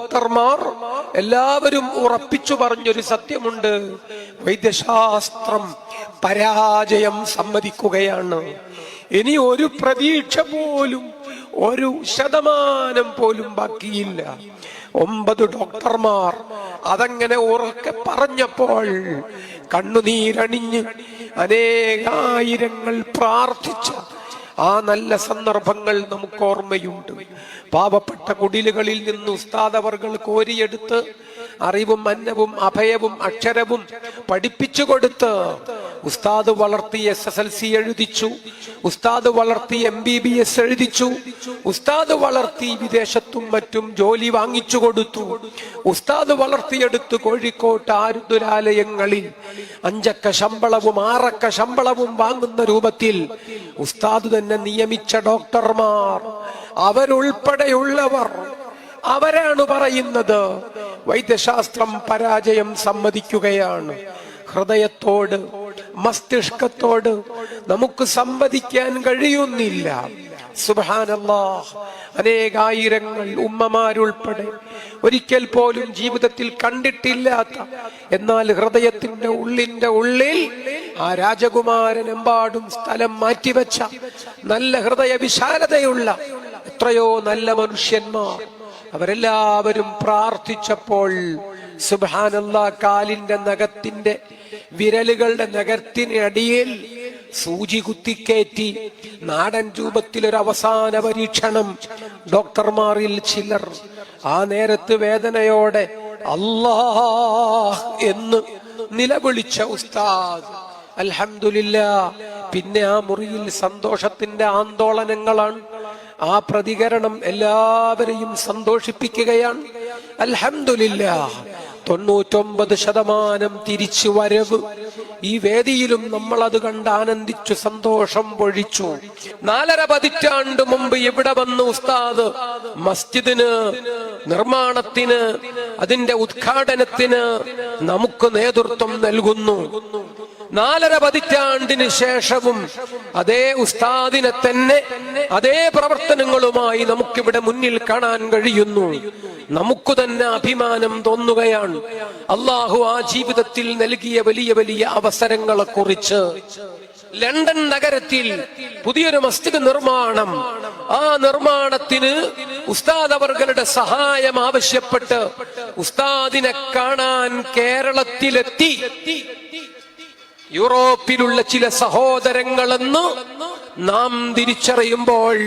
ഡോക്ടർമാർ എല്ലാവരും ഉറപ്പിച്ചു പറഞ്ഞൊരു സത്യമുണ്ട്: വൈദ്യശാസ്ത്രം പരാജയം സമ്മതിക്കുകയാണ്. ഇനി ഒരു പ്രതീക്ഷ പോലും, ഒരു ശതമാനം പോലും ബാക്കിയില്ല. 9 ഡോക്ടർമാർ അതങ്ങനെ ഉറക്കെ പറഞ്ഞപ്പോൾ കണ്ണുനീരണിഞ്ഞ് അനേകായിരങ്ങൾ പ്രാർത്ഥിച്ച ആ നല്ല സന്ദർഭങ്ങൾ നമുക്ക് ഓർമ്മയുണ്ട്. പാവപ്പെട്ട കുടിലുകളിൽ നിന്ന് ഉസ്താദ് അവർകൾ കോരിയെടുത്ത് അറിവും അന്നവും അഭയവും അക്ഷരവും പഠിപ്പിച്ചു കൊടുത്ത് ഉസ്താദ് വളർത്തി SSLC എഴുതിച്ചു, ഉസ്താദ് വളർത്തി MBBS എഴുതിച്ചു, ഉസ്താദ് വളർത്തി വിദേശത്തും മറ്റും ജോലി വാങ്ങിച്ചു കൊടുത്തു. ഉസ്താദ് വളർത്തിയെടുത്ത് കോഴിക്കോട്ട് ആരുദ്രാലയങ്ങളിൽ 5 അക്ക ശമ്പളവും 6 അക്ക ശമ്പളവും വാങ്ങുന്ന രൂപത്തിൽ ഉസ്താദ് തന്നെ നിയമിച്ച ഡോക്ടർമാർ, അവരുൾപ്പെടെയുള്ളവർ അവരാണ് പറയുന്നത് വൈദ്യശാസ്ത്രം പരാജയം സമ്മതിക്കുകയാണ്. ഹൃദയത്തോട്, മസ്തിഷ്കത്തോട് നമുക്ക് സംവദിക്കാൻ കഴിയുന്നില്ല. സുബ്ഹാനല്ലാഹ്, അനേകായിരങ്ങൾ ഉമ്മമാരുൾപ്പെടെ ഒരിക്കൽ പോലും ജീവിതത്തിൽ കണ്ടിട്ടില്ലാത്ത, എന്നാൽ ഹൃദയത്തിന്റെ ഉള്ളിൽ ആ രാജകുമാരനെമ്പാടും സ്ഥലം മാറ്റിവെച്ച നല്ല ഹൃദയ വിശാലതയുള്ള എത്രയോ നല്ല മനുഷ്യന്മാർ, അവരെല്ലാവരും പ്രാർത്ഥിച്ചപ്പോൾ സുബ്ഹാനല്ലാഹ്, കാലിന്റെ നഖത്തിന്റെ വിരലുകളുടെ നഖത്തിനടിയിൽ സൂചി കുത്തിക്കയറ്റി നാടൻ രൂപത്തിൽ ഒരു അവസാന പരീക്ഷണം ഡോക്ടർമാരിൽ ചിലർ ആ നേരത്ത് വേദനയോടെ അല്ലാഹ് എന്ന് നിലവിളിച്ച ഉസ്താദ്, അൽഹംദുലില്ലാഹ്, പിന്നെ ആ മുറിയിൽ സന്തോഷത്തിന്റെ ആന്തോളനങ്ങളാണ്. ആ പ്രതികരണം എല്ലാവരെയും സന്തോഷിപ്പിക്കുകയാണ്. അൽഹംദുലില്ലാഹ്, 99% തിരിച്ചു വരവ് ഈ വേദിയിലും നമ്മൾ അത് കണ്ട് ആനന്ദിച്ചു സന്തോഷം പൊഴിച്ചു. 4.5 പതിറ്റാണ്ട് മുമ്പ് ഇവിടെ വന്ന് ഉസ്താദ് മസ്ജിദിന് നിർമ്മാണത്തിന്, അതിന്റെ ഉദ്ഘാടനത്തിന് നമുക്ക് നേതൃത്വം നൽകുന്നു. 4.5 പതിറ്റാണ്ടിന് ശേഷവും അതേ ഉസ്താദിനെ തന്നെ അതേ പ്രവർത്തനങ്ങളുമായി നമുക്കിവിടെ മുന്നിൽ കാണാൻ കഴിയുന്നു. നമുക്ക് തന്നെ അഭിമാനം തോന്നുകയാണ്. അള്ളാഹു ആ ജീവിതത്തിൽ നൽകിയ വലിയ വലിയ അവസരങ്ങളെ കുറിച്ച്. ലണ്ടൻ നഗരത്തിൽ പുതിയൊരു മസ്ജിദ് നിർമ്മാണം, ആ നിർമ്മാണത്തിന് ഉസ്താദ് അവർകളുടെ സഹായം ആവശ്യപ്പെട്ട് ഉസ്താദിനെ കാണാൻ കേരളത്തിലെത്തി യൂറോപ്പിലുള്ള ചില സഹോദരങ്ങളെന്ന് നാം തിരിച്ചറിയുമ്പോൾ